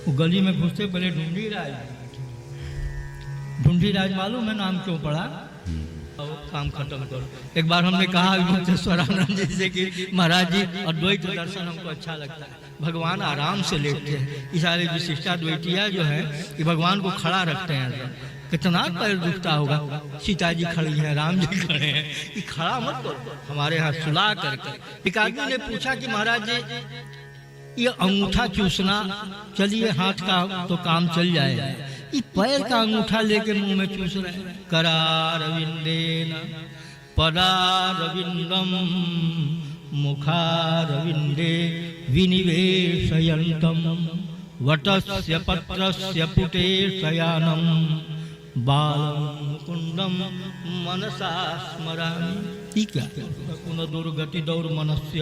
वो गली में घुसते पहले ढूंढी राज मालूम है नाम क्यों पड़ा? काम खत्म करो। एक बार हमने कहा विमुक्तेश्वरानंद जी से कि महाराज जी अद्वैत दर्शन हमको अच्छा लगता है, भगवान आराम से लेटते हैं। ये सारे विशिष्टाद्वैतिया जो है ये भगवान को खड़ा रखते हैं, कितना पैर दुखता होगा। सीता जी खड़ी है, राम जी खड़े हैं, ये खड़ा मत करो, हमारे यहाँ सुला करके। एक आदमी ने पूछा कि महाराज जी ये अंगूठा चूसना, चलिए हाथ का तो काम चल जाएगा, ये पैर का अंगूठा लेके मुंह में चूस रहे हैं। करारविंदेन पदारविंदम मुखारविंदे विनिवेशयन्तम वटस्य पत्रस्य पुटे शयानम बालं मुकुंदम मनसा स्मरामि। ठीक है, पुनः दुर्गति दौर मनस्य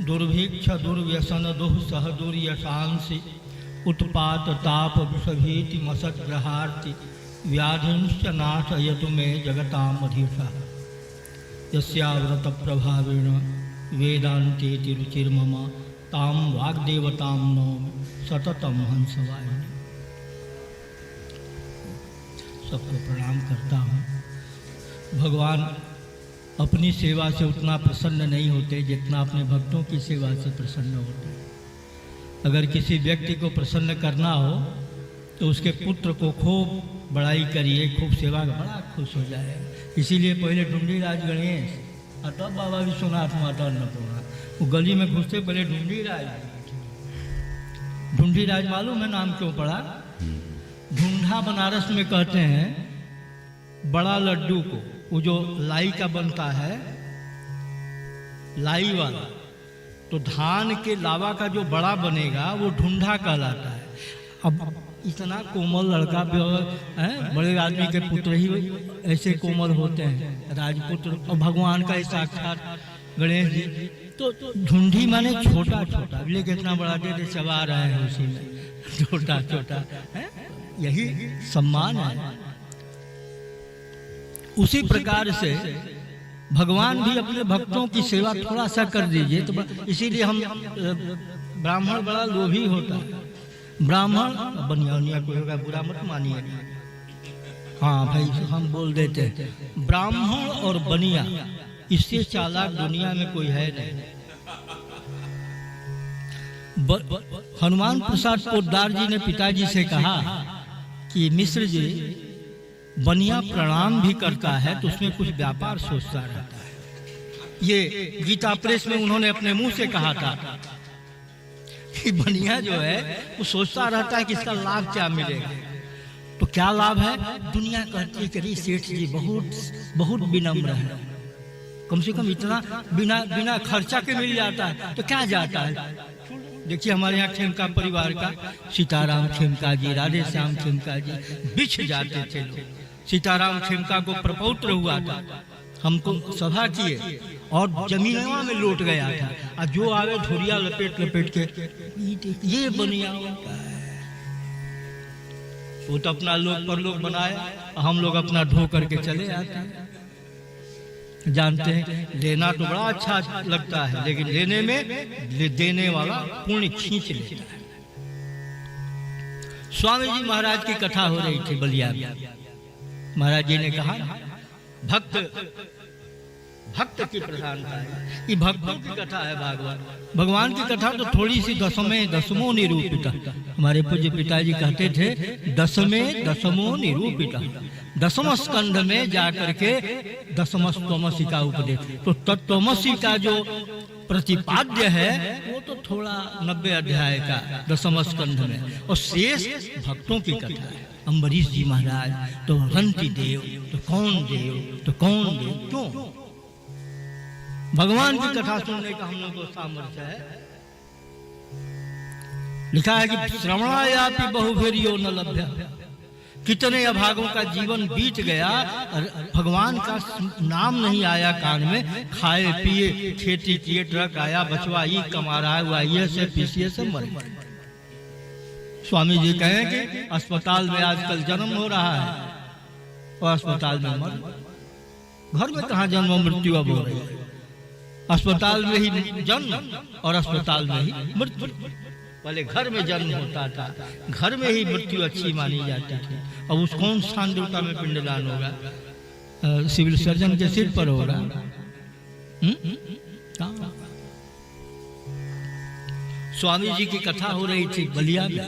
दुर्भिक्ष दुर्व्यसन दुःसह दुर्यशांसि उत्पात ताप विषभीति मसद्ग्रहार्ति व्याधिंश्च नाशयतु मे जगतामधीशः यस्याव्रत प्रभावेण वेदान्तेति रुचिर्मम तां वाग्देवतां नौमि सततं हंसवाहिनी। सबको प्रणाम करता हूँ। भगवान अपनी सेवा से उतना प्रसन्न नहीं होते जितना अपने भक्तों की सेवा से प्रसन्न होते। अगर किसी व्यक्ति को प्रसन्न करना हो तो उसके पुत्र को खूब बड़ाई करिए, खूब सेवा, बड़ा खुश हो जाए। इसीलिए पहले ढूंढीराज गणेश और तब बाबा विश्वनाथ माता अन्नपूर्णा। वो गली में घुसते पहले ढूंढीराज मालूम है नाम क्यों पड़ा? ढूंढा बनारस में कहते हैं बड़ा लड्डू को, वो जो लाई का बनता है, लाई वाला, तो धान के लावा का जो बड़ा बनेगा वो ढूंढा कहलाता है। अब इतना कोमल लड़का है, बड़े आदमी के पुत्र ही ऐसे कोमल होते हैं, राजपुत्र, और भगवान का साक्षात गणेश जी। तो ढूंढी माने छोटा छोटा, लेकिन कितना बड़ा दे चबा रहे हैं उसी में, छोटा छोटा है, यही सम्मान है। उसी प्रकार से भगवान भी अपने भक्तों की सेवा थोड़ा सा कर दीजिए तो, इसीलिए हम ब्राह्मण बड़ा लोभी होता है। ब्राह्मण बनिया कोई होगा, बुरा मत मानिए, हाँ भाई हम बोल देते हैं, ब्राह्मण और बनिया इससे चालाक दुनिया में कोई है नहीं। हनुमान प्रसाद पोद्दार जी ने पिताजी से कहा कि मिश्र जी बनिया प्रणाम भी करता है तो उसमें कुछ व्यापार सोचता रहता है। ये गीता प्रेस में उन्होंने अपने मुंह से कहा था कि बनिया जो है वो सोचता रहता है कि इसका लाभ क्या मिलेगा। तो क्या लाभ है? दुनिया कहती है कि सेठ जी बहुत बहुत विनम्र है, कम से कम इतना बिना खर्चा के मिल जाता है, तो क्या जाता है। देखिए हमारे यहाँ खेमका परिवार का सीताराम खेमका जी, राधे श्याम खेमका जी बिछ जाते थे लोग। सीताराम खेमका को प्रपौत्र हुआ था, हमको सभा किए और जमीनवा में लौट गया था, और जो आवे धुरिया लपेट लपेट के ये बनिया होता है। वो तो अपना लोग पर लोग बनाया, हम लोग अपना ढो करके चले आते हैं। जानते हैं लेना तो बड़ा अच्छा लगता है, लेकिन लेने में देने वाला पुण्य खींच लेता है। स्वामी जी महाराज की कथा हो रही थी बलिया में। महाराज जी ने कहा भक्त की प्रधानता है, ये भक्तों की कथा है। भागवत भगवान की कथा तो थोड़ी सी दसमों निरूपित। हमारे पूज्य पिताजी कहते थे दसमों निरूपित, दसम स्कंध में जाकर के दसमस्तमसी का उपदेश। तो तत्वमसी का जो प्रतिपाद्य है वो तो थोड़ा 90 अध्याय का दसम स्कंध में, और शेष भक्तों की कथा है। अम्बरीश जी महाराज तो रंती देव, तो कौन देव, तो कौन देव, क्यों? भगवान की कथा सुनने का हम लोग को सामर्थ्य है। लिखा है कि श्रवणायापि बहुभिर्यो न लभ्य। कितने अभागों का जीवन बीत गया, भगवान का नाम नहीं आया कान में, खाए पिए खेती किए, ट्रक आया, बचवा ये कमा रहा है, वाइए से पीसीए से मर गए। स्वामी जी कहें कि अस्पताल में आजकल जन्म हो रहा है और अस्पताल में मर, घर में कहाँ जन्म मृत्यु अब हो रही है। अस्पताल में ही जन्म और अस्पताल में ही मृत्यु। पहले घर में जन्म होता था, घर में ही मृत्यु अच्छी मानी जाती थी। अब उस कौन स्थान देवता में पिंडदान होगा? सिविल सर्जन के सिर पर होगा। स्वामी जी की कथा हो रही थी बलिया में।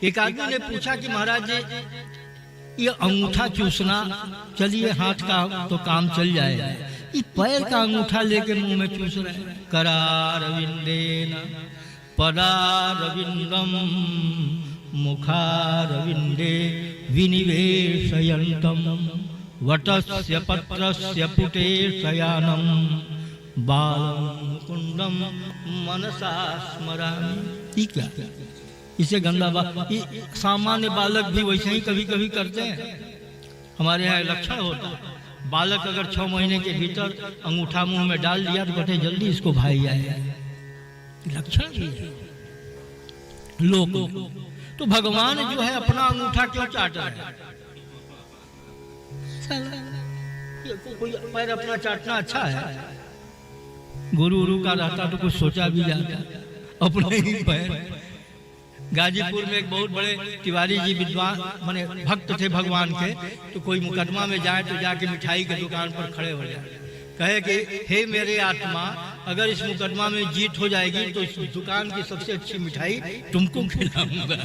एक आदमी ने पूछा कि महाराज जी, ये अंगूठा चूसना, चलिए हाथ का तो काम चल जाएगा, ये पैर का अंगूठा लेके मुंह में चूस रहे हैं। करारविंदेन पदारविंदम मुखारविंदे विनिवेशयन्तम वटस्य पत्रस्य पुटे शयानम बालम मुकुंदम मनसा स्मरामि। ठीक है, इसे गंदा सामान्य बालक भी वैसे ही कभी कभी करते हैं। हमारे यहाँ लक्षण होता है, बालक अगर 6 महीने के भीतर अंगूठा मुंह में डाल दिया तो कहते जल्दी इसको भाई आए, लक्षण भी है लोग। तो भगवान जो है अपना अंगूठा क्यों चाट रहे हैं? कोई पैर अपना चाटना अच्छा है? गुरु उरु का रहता तो कुछ सोचा भी जाता, अपना ही पैर। गाजीपुर में एक बहुत बड़े तिवारी जी विद्वान माने भक्त थे भगवान के, तो कोई मुकदमा में जाए तो जाके मिठाई के दुकान पर खड़े हो जाए, कहे कि हे मेरे आत्मा, अगर इस मुकदमा में जीत हो जाएगी तो इस दुकान की सबसे अच्छी मिठाई तुमको खिलाऊंगा।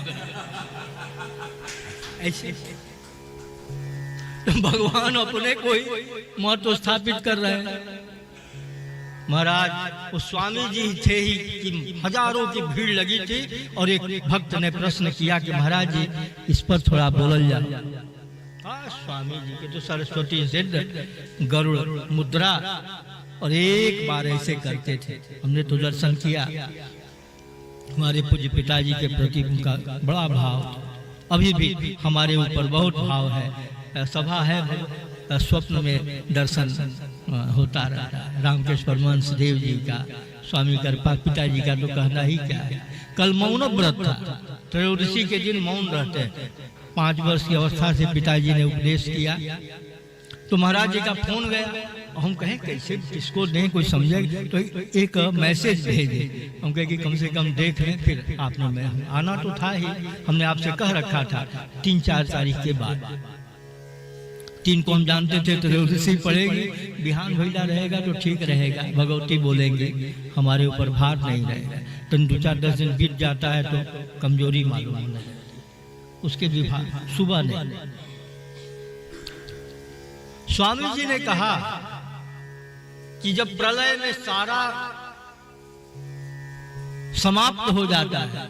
ऐसे तो भगवान अपने कोई महत्व स्थापित कर रहे हैं। महाराज वो स्वामी जी थे ही कि हजारों की भीड़ लगी थी, और एक भक्त ने प्रश्न किया कि महाराज जी इस पर थोड़ा बोलल जाए। स्वामी जी के तो सरस्वती सिद्ध गरुड़ मुद्रा, और एक बार ऐसे करते थे। हमने तो दर्शन किया, हमारे पूज्य पिताजी के प्रति उनका बड़ा भाव था। अभी भी हमारे ऊपर बहुत भाव है। सभा है, स्वप्न में दर्शन होता रहता है। रामकृष्ण परमहंस देव जी का, स्वामी कृपा पिताजी का तो कहना ही क्या है। कल मौन व्रत था, त्रयोदशी के दिन मौन रहते हैं। 5 वर्ष की अवस्था से पिताजी ने उपदेश किया, तो महाराज जी का फोन गया। हम कहें कैसे किसको दें, कोई समझे, तो एक मैसेज भेजे। हम कहे कि कम से कम देख लें। फिर आपने, मैं आना तो था ही, हमने आपसे कह रखा था 3-4 तारीख के बाद। 3 को हम जानते थे त्रयोदशी पड़ेगी, बिहान भैया रहेगा तो ठीक रहेगा, भगवती बोलेंगे, हमारे ऊपर भार नहीं रहेगा। तो 2-4-10 दिन बीत जाता है तो कमजोरी मालूम नहीं जाती। उसके विभाग सुबह नहीं। स्वामी जी ने कहा कि जब प्रलय में सारा समाप्त हो जाता है,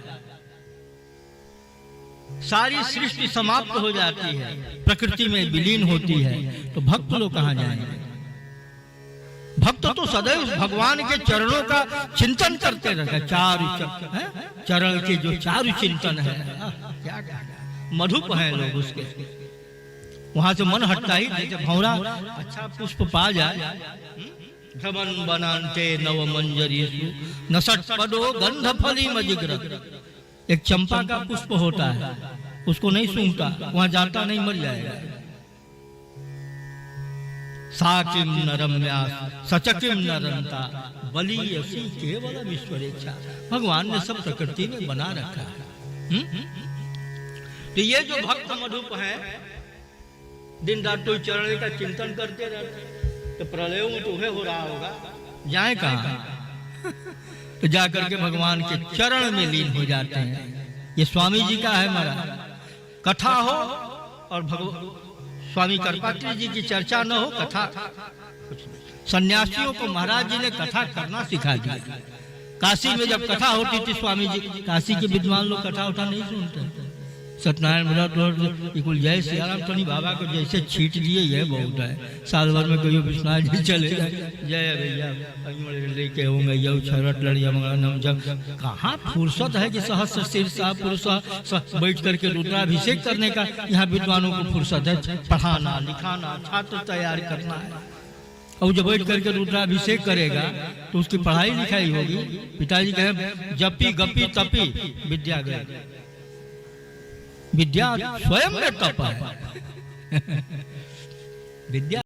सारी सृष्टि समाप्त हो जाती है, प्रकृति में विलीन होती है, तो भक्त लोग कहां जाएंगे? भक्त तो सदैव भगवान के चरणों का चिंतन करते रहते। चरण के जो चारु चिंतन है, क्या मधुप हैं लोग उसके, वहां से मन हटता ही नहीं। भौरा अच्छा पुष्प पा जाए, भ्रमण बनाते नव मंजरी नसट पदो गंध फली मजिग्र। एक चंपा का पुष्प होता है, उसको नहीं सूंघता, वहां जाता नहीं, मर जाएगा। साकिम नरम्या सचकिम नरंता बलियसी केवल ईश्वरेच्छा। भगवान ने सब प्रकृति में बना रखा है। तो ये जो भक्त मधुप है, दिन रात तो चरण का चिंतन करते रहते, तो प्रलय में तो हो रहा होगा, जाए कहाँ? तो जाकर के भगवान के चरण में लीन हो जाते हैं। ये स्वामी जी का है महाराज। कथा हो और स्वामी कृपात्री जी की चर्चा न हो, कथा सन्यासियों को महाराज जी ने कथा करना सिखा दिया। काशी में जब कथा होती थी स्वामी जी, काशी के विद्वान लोग कथा उठा नहीं सुनते। सत्यनारायण व्रत कुल जय सियाराम टनी बाबा को जैसे छीट दिए, यह बहुत है। साल भर में कोई विश्वनाथ जी चले गए, जय भैया लेके होंगे यऊ छरट लड़िया मंगला जब कहाँ फुर्सत है कि सहस्र शीर्षा पुरुष बैठ करके रुद्राभिषेक करने का। यहाँ विद्वानों को फुर्सत है पढ़ाना लिखाना, छात्र तैयार करना है। और जब बैठ करके रुद्राभिषेक करेगा तो उसकी पढ़ाई लिखाई होगी। पिताजी कहे जपी गपी तपी विद्या गई, विद्या स्वयं में तप है। विद्या